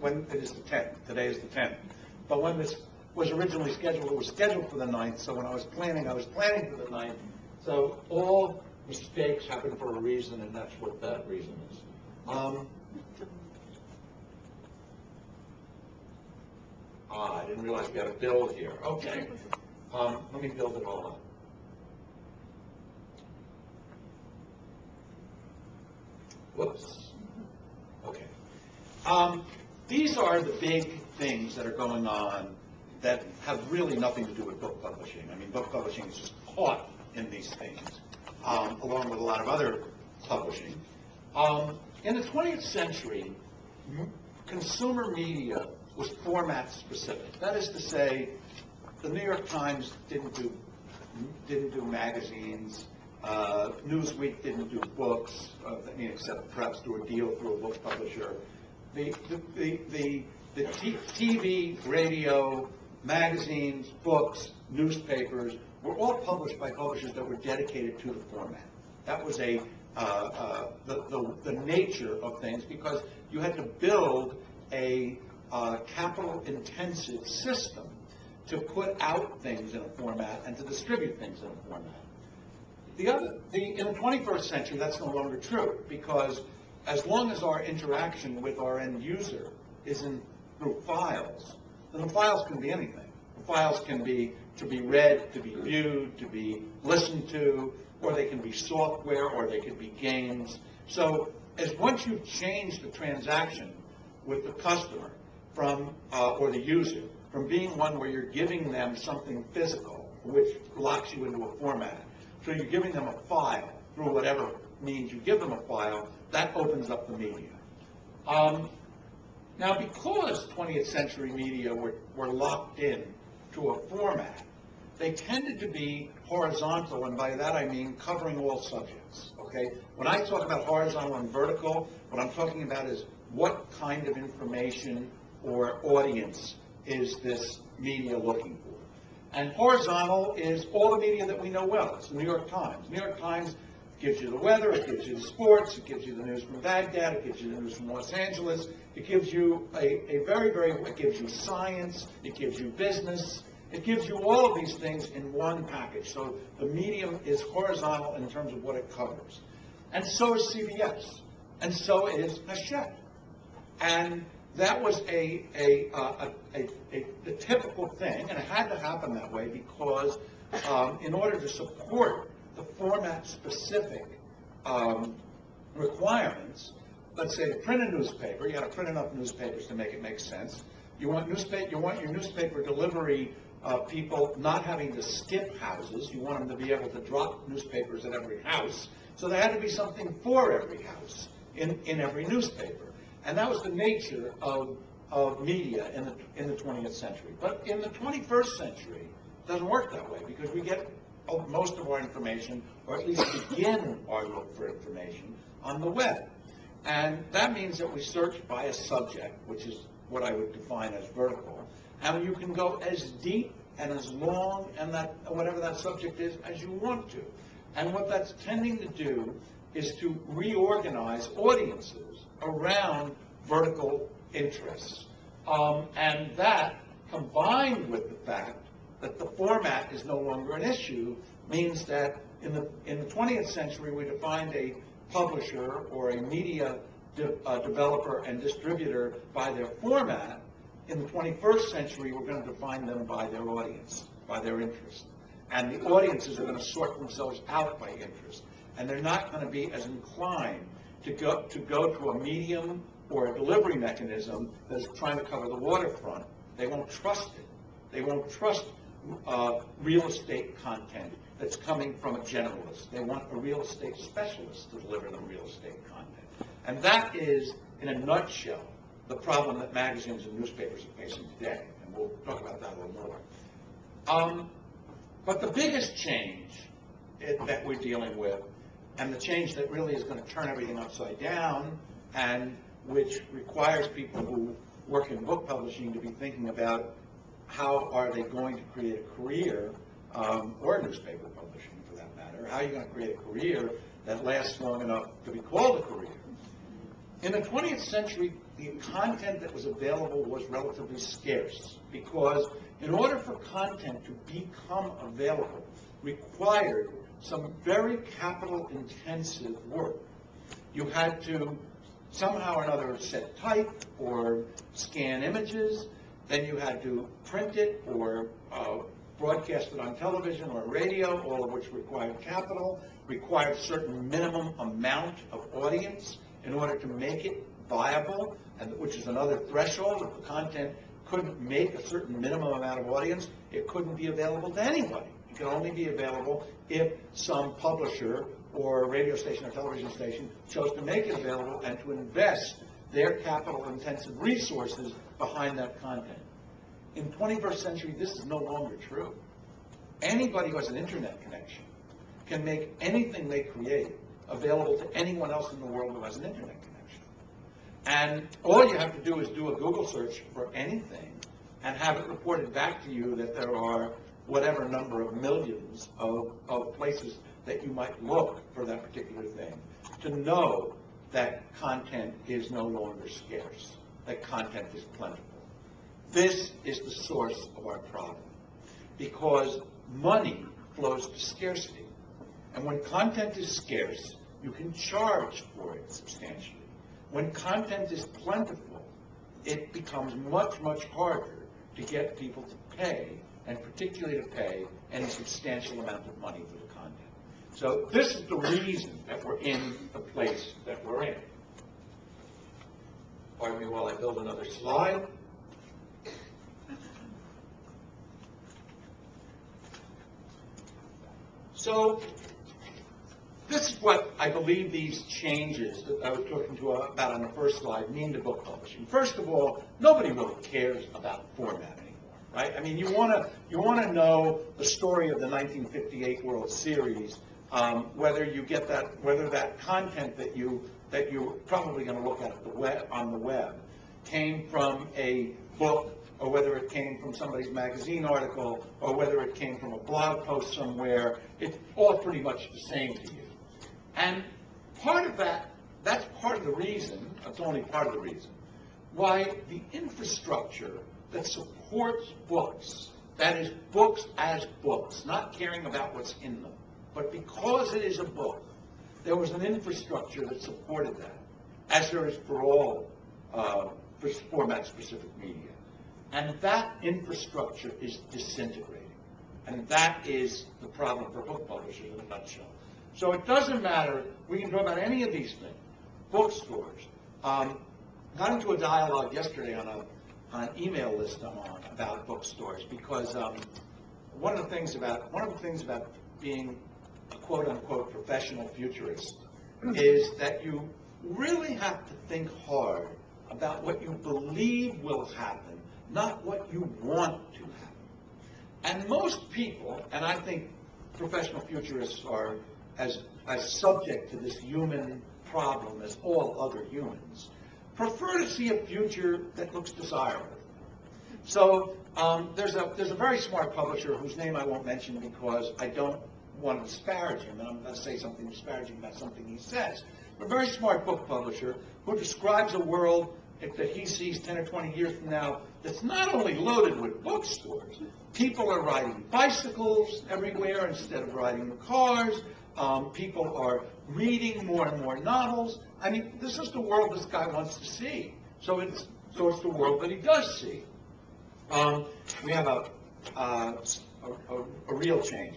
when it is the 10th. Today is the 10th. But when this was originally scheduled, it was scheduled for the 9th. So when I was planning for the 9th. So all mistakes happen for a reason, and that's what that reason is. I didn't realize we had a build here. Okay. Let me build it all up. Whoops. Okay. These are the big things that are going on that have really nothing to do with book publishing. I mean, book publishing is just caught in these things, along with a lot of other publishing. In the 20th century, consumer media was format specific. That is to say, the New York Times didn't do magazines. Newsweek didn't do books, except perhaps do a deal through a book publisher. The TV, radio, magazines, books, newspapers were all published by publishers that were dedicated to the format. That was the nature of things, because you had to build a capital-intensive system to put out things in a format and to distribute things in a format. In the 21st century, that's no longer true, because as long as our interaction with our end user isn't through files, then the files can be anything. The files can be to be read, to be viewed, to be listened to, or they can be software, or they can be games. So once you've changed the transaction with the customer or the user from being one where you're giving them something physical, which locks you into a format, so you're giving them a file through whatever means you give them a file, that opens up the media. Now, because 20th century media were locked in to a format, they tended to be horizontal, and by that I mean covering all subjects. Okay? When I talk about horizontal and vertical, what I'm talking about is what kind of information or audience is this media looking for. And horizontal is all the media that we know well. It's the New York Times. New York Times gives you the weather, it gives you the sports, it gives you the news from Baghdad, it gives you the news from Los Angeles, it gives you it gives you science, it gives you business, it gives you all of these things in one package. So the medium is horizontal in terms of what it covers. And so is CBS. And so is Hachette. And that was a typical thing, and it had to happen that way because in order to support the format-specific requirements, let's say to print a newspaper, you got to print enough newspapers to make it make sense. You want your newspaper delivery people not having to skip houses. You want them to be able to drop newspapers at every house. So there had to be something for every house in every newspaper. And that was the nature of media in the 20th century. But in the 21st century, it doesn't work that way, because we get most of our information, or at least begin our look for information, on the web. And that means that we search by a subject, which is what I would define as vertical, and you can go as deep and as long and whatever that subject is as you want to. And what that's tending to do is to reorganize audiences around vertical interests. And that, combined with the fact that the format is no longer an issue, means that in the 20th century we defined a publisher or a media developer and distributor by their format. In the 21st century, we're going to define them by their audience, by their interest. And the audiences are going to sort themselves out by interest. And they're not going to be as inclined to go to a medium or a delivery mechanism that is trying to cover the waterfront. They won't trust it. They won't trust real estate content that's coming from a generalist. They want a real estate specialist to deliver them real estate content. And that is, in a nutshell, the problem that magazines and newspapers are facing today. And we'll talk about that a little more. But the biggest change that we're dealing with, and the change that really is going to turn everything upside down, and which requires people who work in book publishing to be thinking about how are they going to create a career, or newspaper publishing for that matter, how are you going to create a career that lasts long enough to be called a career. In the 20th century, the content that was available was relatively scarce, because in order for content to become available required some very capital-intensive work. You had to somehow or another set type or scan images, then you had to print it or broadcast it on television or radio, all of which required capital, required certain minimum amount of audience in order to make it viable, and which is another threshold. If the content couldn't make a certain minimum amount of audience, it couldn't be available to anybody. It could only be available if some publisher or radio station or television station chose to make it available and to invest their capital-intensive resources behind that content. In the 21st century, this is no longer true. Anybody who has an internet connection can make anything they create available to anyone else in the world who has an internet connection. And all you have to do is do a Google search for anything and have it reported back to you that there are whatever number of millions of places that you might look for that particular thing, to know that content is no longer scarce, that content is plentiful. This is the source of our problem, because money flows to scarcity. And when content is scarce, you can charge for it substantially. When content is plentiful, it becomes much, much harder to get people to pay, and particularly to pay any substantial amount of money for the content. So this is the reason that we're in the place that we're in. Pardon me while I build another slide. So this is what I believe these changes that I was talking about on the first slide mean to book publishing. First of all, nobody really cares about format anymore, right? I mean, you want to know the story of the 1958 World Series, whether you get that, whether that content that you're probably going to look at on the web came from a book, or whether it came from somebody's magazine article, or whether it came from a blog post somewhere. It's all pretty much the same to you. And part of that's part of the reason, that's only part of the reason, why the infrastructure that supports books, that is books as books, not caring about what's in them, but because it is a book, there was an infrastructure that supported that, as there is for all format-specific media. And that infrastructure is disintegrating. And that is the problem for book publishers in a nutshell. So it doesn't matter, we can talk about any of these things. Bookstores. Got into a dialogue yesterday on an email list I'm on about bookstores, because one of the things about being a quote-unquote professional futurist is that you really have to think hard about what you believe will happen, not what you want to happen. And most people, and I think professional futurists are as subject to this human problem as all other humans, prefer to see a future that looks desirable. So there's a very smart publisher whose name I won't mention because I don't want to disparage him, and I'm going to say something disparaging about something he says. A very smart book publisher who describes a world that he sees 10 or 20 years from now that's not only loaded with bookstores. People are riding bicycles everywhere instead of riding cars. People are reading more and more novels. I mean, this is the world this guy wants to see. So it's the world that he does see. We have a real change.